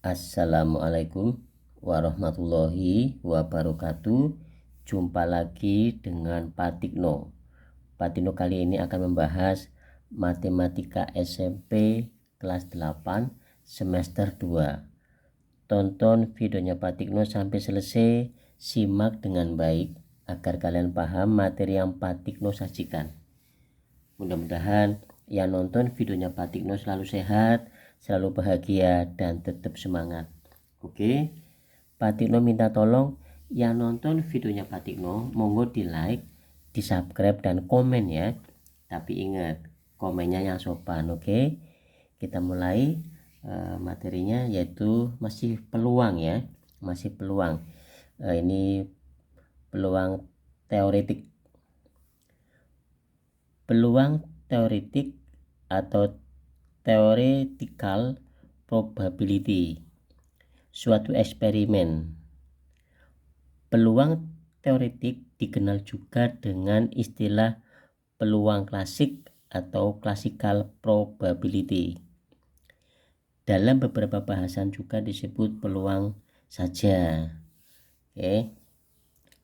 Assalamualaikum warahmatullahi wabarakatuh. Jumpa lagi dengan Pak Tikno. Pak Tikno kali ini akan membahas Matematika SMP kelas 8 semester 2. Tonton videonya Pak Tikno sampai selesai, simak dengan baik agar kalian paham materi yang Pak Tikno sajikan. Mudah-mudahan yang nonton videonya Pak Tikno selalu sehat, selalu bahagia, dan tetap semangat. Oke, Pak Tikno minta tolong yang nonton videonya Pak Tikno monggo di like, di subscribe, dan komen ya. Tapi ingat, komennya yang sopan. Oke, kita mulai materinya, yaitu masih peluang ya, masih peluang. Ini peluang teoretik. Peluang teoretik atau theoretical probability, suatu eksperimen. Peluang teoretik dikenal juga dengan istilah peluang klasik atau classical probability. Dalam beberapa bahasan juga disebut peluang saja. Oke,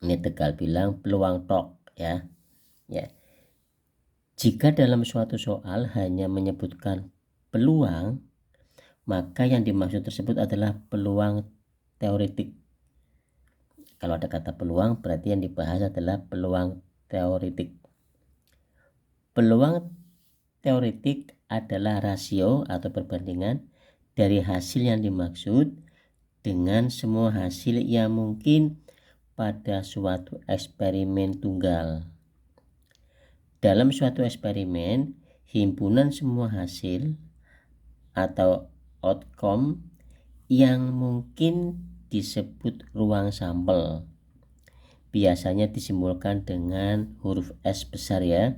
ini Tegal bilang peluang tok ya. Jika dalam suatu soal hanya menyebutkan peluang, maka yang dimaksud tersebut adalah peluang teoretik. Kalau ada kata peluang, berarti yang dibahas adalah peluang teoretik. Peluang teoretik adalah rasio atau perbandingan dari hasil yang dimaksud dengan semua hasil yang mungkin pada suatu eksperimen tunggal. Dalam suatu eksperimen, himpunan semua hasil atau outcome yang mungkin disebut ruang sampel. Biasanya disimbolkan dengan huruf S besar ya.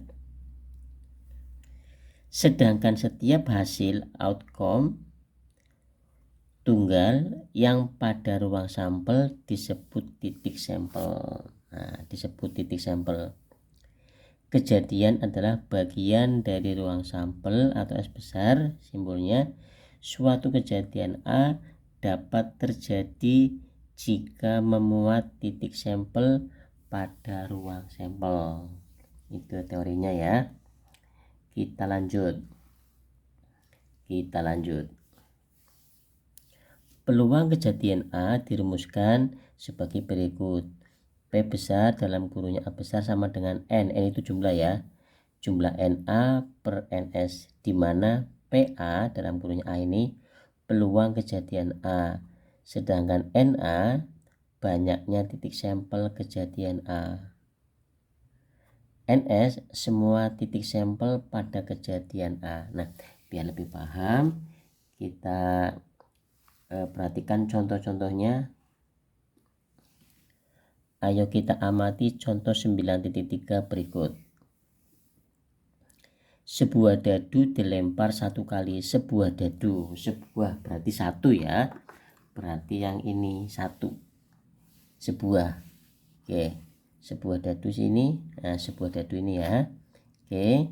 Sedangkan setiap hasil outcome tunggal yang pada ruang sampel disebut titik sampel. Nah, disebut titik sampel. Kejadian adalah bagian dari ruang sampel atau S besar, simbolnya. Suatu kejadian A dapat terjadi jika memuat titik sampel pada ruang sampel. Itu teorinya ya. Kita lanjut. Peluang kejadian A dirumuskan sebagai berikut. P besar dalam kurungnya A besar sama dengan N itu jumlah ya, jumlah NA per NS, di mana PA dalam kurungnya A ini peluang kejadian A, sedangkan NA banyaknya titik sampel kejadian A. NS semua titik sampel pada kejadian A. Nah, biar lebih paham, kita perhatikan contoh-contohnya. Ayo kita amati contoh 9.3 berikut. Sebuah dadu dilempar satu kali. Sebuah dadu, sebuah berarti satu ya, berarti yang ini satu, sebuah. Oke, sebuah dadu sini, nah sebuah dadu ini ya. Oke,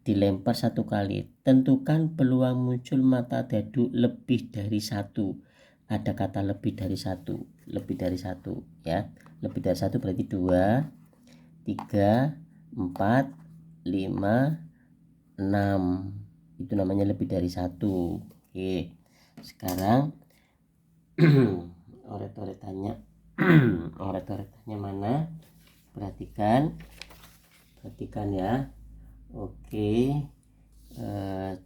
dilempar satu kali. Tentukan peluang muncul mata dadu lebih dari satu. Ada kata lebih dari satu ya. Lebih dari satu berarti 2, 3, 4, 5, 6. Itu namanya lebih dari satu. Oke, sekarang oret-oretannya mana? Perhatikan ya. Oke,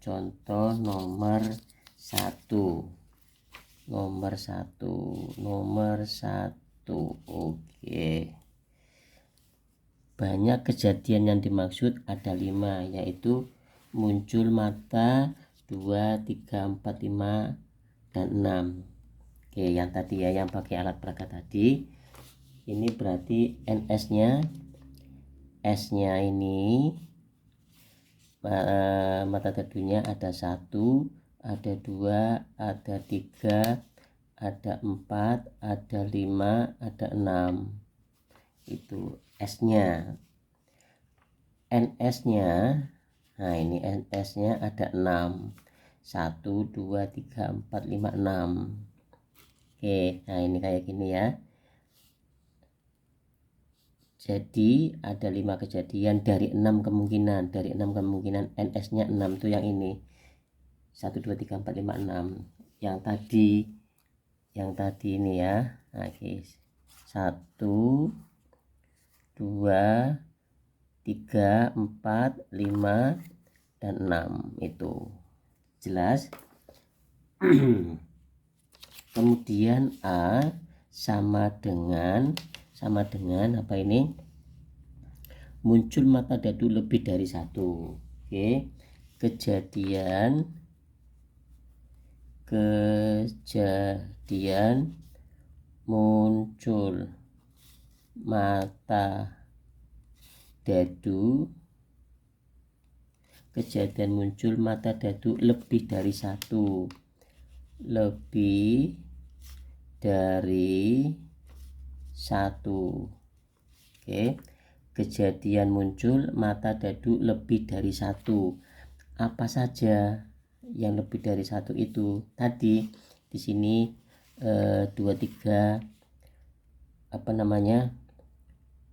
contoh nomor 1. Oke, banyak kejadian yang dimaksud ada 5, yaitu muncul mata 2, 3, 4, 5, dan 6. Oke, yang tadi ya, yang pakai alat peraga tadi, ini berarti NS nya ini mata dadunya ada 1, ada 2, ada 3, ada 4, ada 5, ada 6. Itu S nya. NS nya, nah ini NS nya ada 6. 1 2 3 4 5 6. Oke, nah ini kayak gini ya. Jadi ada 5 kejadian dari 6 kemungkinan. Dari 6 kemungkinan NS nya 6 tuh yang ini 1 2 3 4 5 6. Yang tadi ini ya. Nah guys, 1 2 3 4 5 dan 6 itu jelas. Kemudian A sama dengan apa ini, muncul mata dadu lebih dari satu. Oke, kejadian muncul mata dadu lebih dari satu, Oke, kejadian muncul mata dadu lebih dari satu. Apa saja yang lebih dari satu itu? Tadi di sini 2 3 apa namanya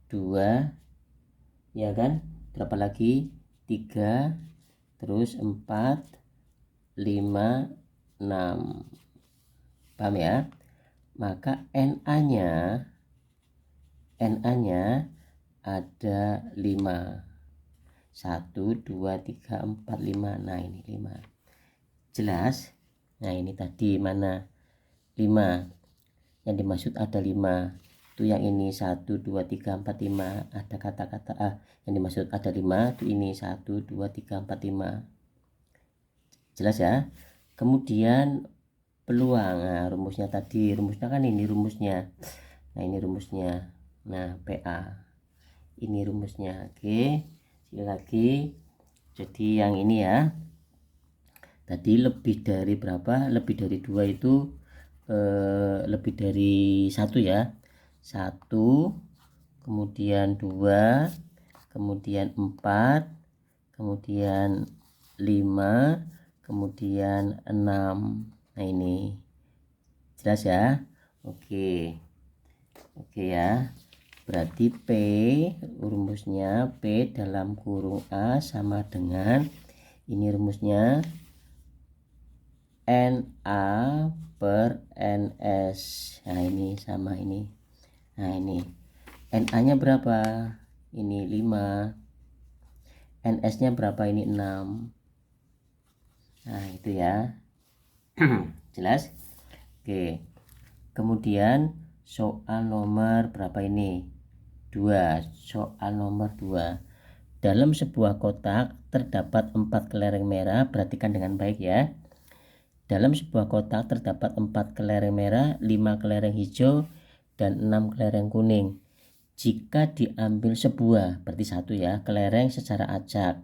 2 ya kan, berapa lagi 3, terus 4 5 6, paham ya? Maka NA nya ada 5, 1 2 3 4 5. Nah ini 5 jelas. Nah ini tadi mana 5 yang dimaksud, ada 5 itu yang ini 1 2 3 4 5, ada kata-kata A yang dimaksud ada 5 itu ini 1 2 3 4 5, jelas ya. Kemudian peluang, nah rumusnya tadi, rumusnya kan ini rumusnya, nah ini rumusnya, nah PA ini rumusnya. Oke, sekali lagi, jadi yang ini ya tadi lebih dari berapa, lebih dari 2 itu lebih dari 1 ya, 1 kemudian 2 kemudian 4 kemudian 5 kemudian 6. Nah ini jelas ya. Oke ya, berarti P rumusnya P dalam kurung A sama dengan ini rumusnya NA per NS. Nah ini sama ini. Nah ini NA nya berapa, ini 5, NS nya berapa, ini 6. Nah itu ya. Jelas. Oke, kemudian soal nomor berapa ini, 2. Soal nomor 2, dalam sebuah kotak terdapat 4 kelereng merah. Perhatikan dengan baik ya. Dalam sebuah kotak terdapat 4 kelereng merah, 5 kelereng hijau, dan 6 kelereng kuning. Jika diambil sebuah, berarti 1 ya, kelereng secara acak.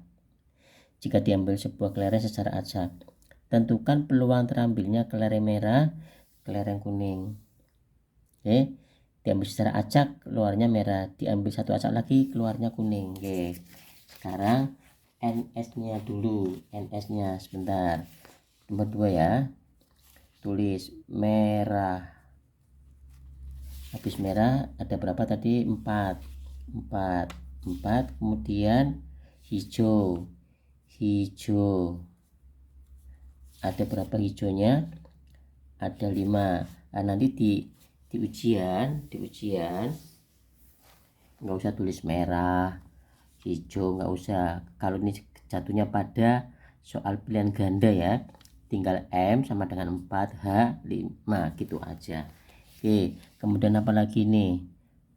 Jika diambil sebuah kelereng secara acak, tentukan peluang terambilnya kelereng merah, kelereng kuning. Oke, diambil secara acak, keluarnya merah. Diambil satu acak lagi, keluarnya kuning. Oke, sekarang NS-nya dulu. NS-nya sebentar. Nomor 2 ya, tulis merah. Habis merah ada berapa tadi, 4. Kemudian hijau ada berapa hijaunya, ada 5. Nah, nanti di ujian nggak usah tulis merah hijau, nggak usah. Kalau ini jatuhnya pada soal pilihan ganda ya, tinggal M sama dengan 4, H 5 gitu aja. Oke, kemudian apa lagi nih,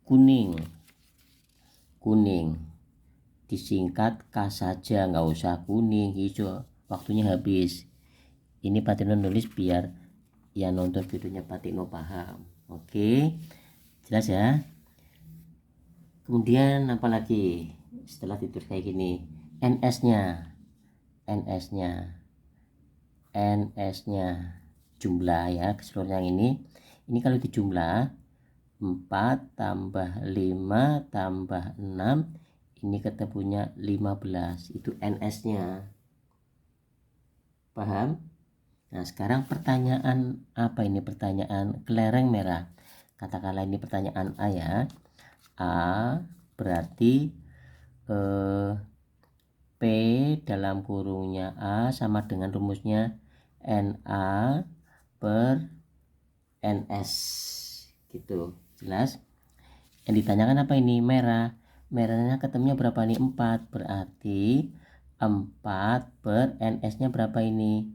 kuning disingkat K saja, nggak usah kuning hijau, waktunya habis. Ini Pak Tino nulis biar yang nonton videonya Pak Tino paham. Oke, jelas ya. Kemudian apa lagi setelah tidur kayak gini, NS-nya jumlah ya keseluruhan yang ini kalau dijumlah 4 tambah 5 tambah 6, ini ketemunya 15, itu NS-nya. Paham? Nah, sekarang pertanyaan apa ini? Pertanyaan kelereng merah. Katakanlah ini pertanyaan A ya. A berarti P dalam kurungnya A sama dengan rumusnya NA per NS gitu. Jelas? Yang ditanyakan apa ini? Merah. Merahnya ketemunya berapa nih? 4. Berarti 4 per NS nya berapa ini?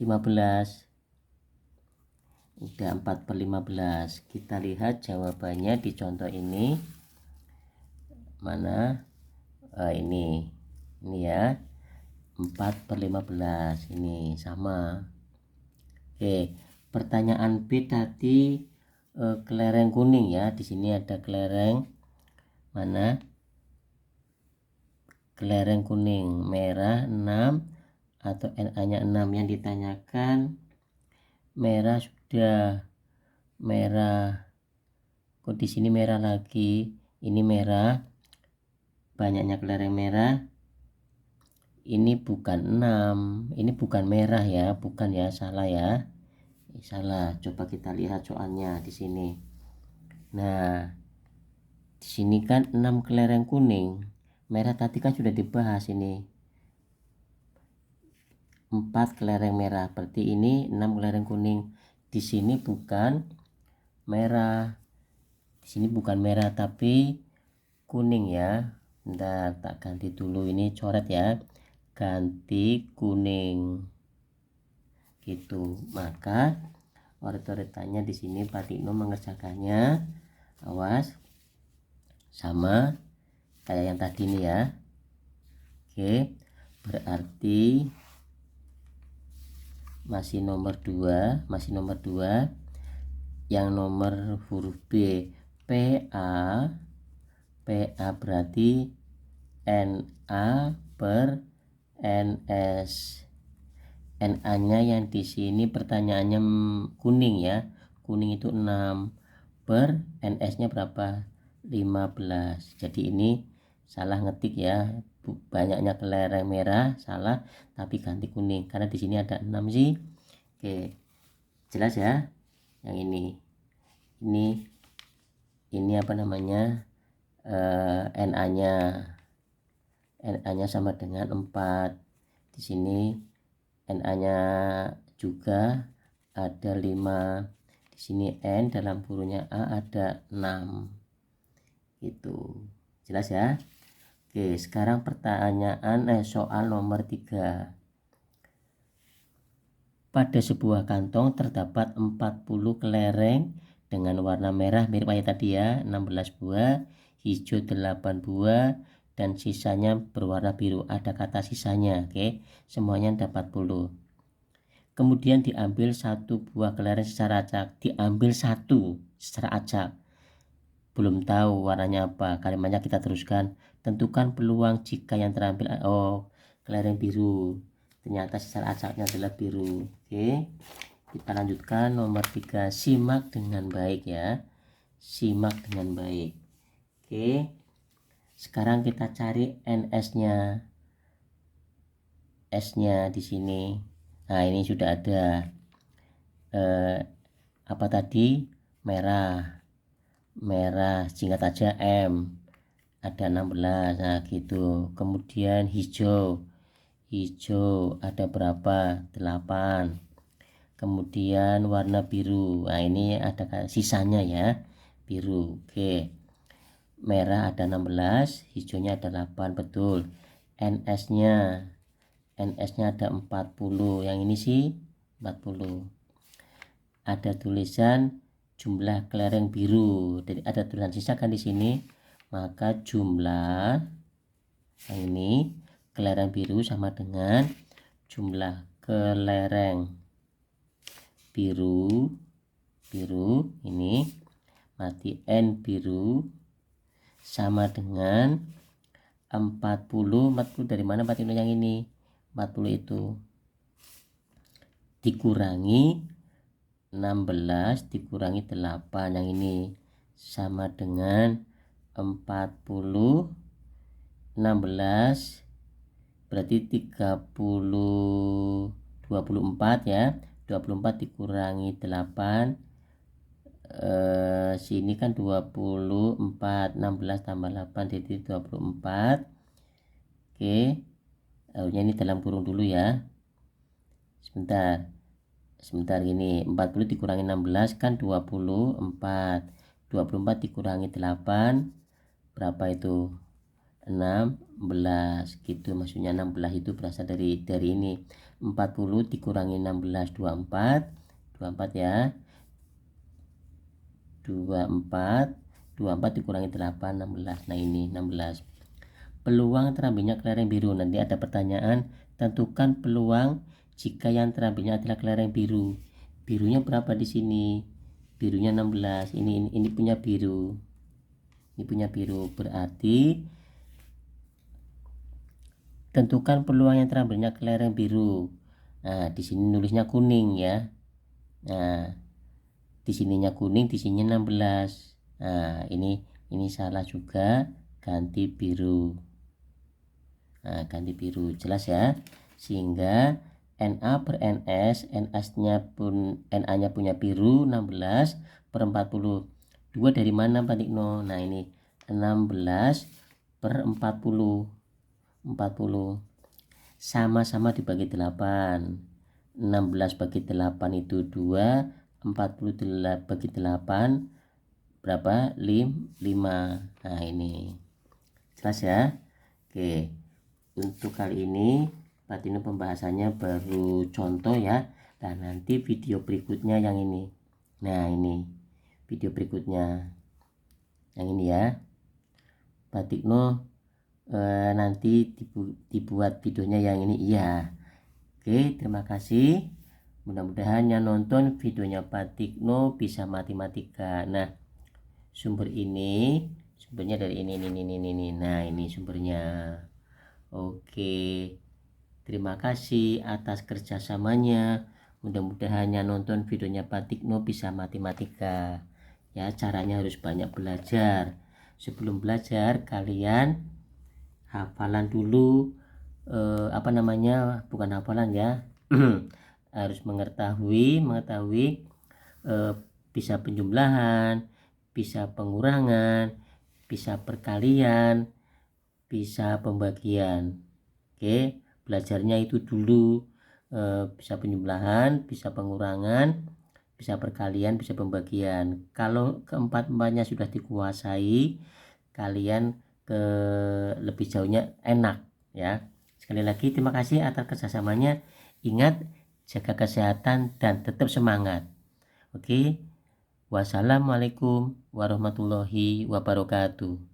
15. Udah 4 per 15. Kita lihat jawabannya di contoh ini. Mana? Ini ya, 4 per 15 ini sama. Oke, pertanyaan B tadi kelereng kuning ya. Di sini ada kelereng mana? Kelereng kuning, merah 6 atau NA-nya 6. Yang ditanyakan merah sudah. Merah. Kok di sini merah lagi? Ini merah. Banyaknya kelereng merah. Ini bukan 6, ini bukan merah ya, bukan ya, salah ya. Salah. Coba kita lihat soalnya di sini. Nah, di sini kan 6 kelereng kuning. Merah tadi kan sudah dibahas ini. 4 kelereng merah, berarti ini 6 kelereng kuning. Di sini bukan merah. Di sini bukan merah tapi kuning ya. Bentar, tak ganti dulu ini, coret ya. Ganti kuning gitu. Maka oret-oretannya di sini Pak Tino mengerjakannya, awas, sama kayak yang tadi ini ya. Oke, berarti masih nomor 2, yang nomor huruf B, PA berarti NA per NS. NA nya yang di sini pertanyaannya kuning ya, kuning itu 6 per NS nya berapa? 15. Jadi ini salah ngetik ya, banyaknya kelereng merah salah, tapi ganti kuning karena di sini ada 6 sih. Oke, jelas ya. Yang ini apa namanya, NA nya sama dengan 4. Di sini NA nya juga ada 5. Di sini N dalam kurungnya A ada 6 gitu. Jelas ya. Oke, sekarang pertanyaan soal nomor 3. Pada sebuah kantong terdapat 40 kelereng dengan warna merah mirip kayak tadi ya, 16 buah, hijau 8 buah, dan sisanya berwarna biru. Ada kata sisanya, oke. Semuanya ada 40. Kemudian diambil 1 buah kelereng secara acak. Diambil 1 secara acak. Belum tahu warnanya apa. Kalimatnya kita teruskan. Tentukan peluang jika yang terambil kelereng biru. Ternyata secara acaknya adalah biru. Oke. Kita lanjutkan nomor 3. Simak dengan baik ya. Simak dengan baik. Oke. Sekarang kita cari NS-nya. S-nya di sini. Nah, ini sudah ada. Apa tadi? Merah singkat aja M, ada 16. Nah gitu. Kemudian hijau ada berapa? 8. Kemudian warna biru, nah ini ada sisanya ya, biru. Oke, merah ada 16, hijaunya ada 8, betul. NS nya ada 40. Yang ini sih 40. Ada tulisan jumlah kelereng biru. Jadi ada tulisan sisa kan di sini. Maka jumlah yang ini kelereng biru sama dengan jumlah kelereng biru ini mati N biru sama dengan 40 dari mana 40 yang ini? 40 itu dikurangi 16 dikurangi 8, yang ini sama dengan 40. 16 berarti 24 ya. 24 dikurangi 8, sini kan 24, 16 tambah 8 jadi 24. Oke, harusnya ini dalam kurung dulu ya. Sebentar gini, 40 dikurangi 16 kan 24. 24 dikurangi 8 berapa itu? 16 gitu, maksudnya 16 itu berasal dari ini. 40 dikurangi 16 24 ya. 24 dikurangi 8 16. Nah ini 16. Peluang terambilnya kelereng biru. Nanti ada pertanyaan, tentukan peluang jika yang terambilnya adalah kelereng biru. Birunya berapa di sini? Birunya 16. Ini punya biru. Ini punya biru, berarti tentukan peluang yang terambilnya kelereng biru. Nah, di sini nulisnya kuning ya. Nah, di sininya kuning, di sininya 16. Nah, ini salah juga, ganti biru. Nah, ganti biru, jelas ya. Sehingga Na per Ns, NS-nya pun Na-nya punya biru 16 per 40. 2 dari mana Pak Tikno? Nah, ini 16 per 40. 40 sama-sama dibagi 8. 16 bagi 8 itu 2, 40 bagi 8 berapa? 5. Nah, ini jelas ya. Oke, untuk kali ini Pak Tino pembahasannya baru contoh ya. Dan nanti video berikutnya yang ini. Nah, ini video berikutnya yang ini ya. Pak Tino nanti dibuat videonya yang ini ya. Oke, terima kasih. Mudah-mudahan yang nonton videonya Pak Tikno bisa matematika. Nah, sumbernya dari ini. Nah, ini sumbernya. Oke, terima kasih atas kerjasamanya. Mudah-mudahan yang nonton videonya Pak Tikno bisa matematika. Ya, caranya harus banyak belajar. Sebelum belajar, kalian hafalan dulu, bukan hafalan ya. Harus mengetahui bisa penjumlahan, bisa pengurangan, bisa perkalian, bisa pembagian. Oke, belajarnya itu dulu, bisa penjumlahan, bisa pengurangan, bisa perkalian, bisa pembagian. Kalau keempat-empatnya sudah dikuasai, kalian ke lebih jauhnya enak ya. Sekali lagi terima kasih atas kerjasamanya. Ingat, jaga kesehatan dan tetap semangat. Oke, wassalamualaikum warahmatullahi wabarakatuh.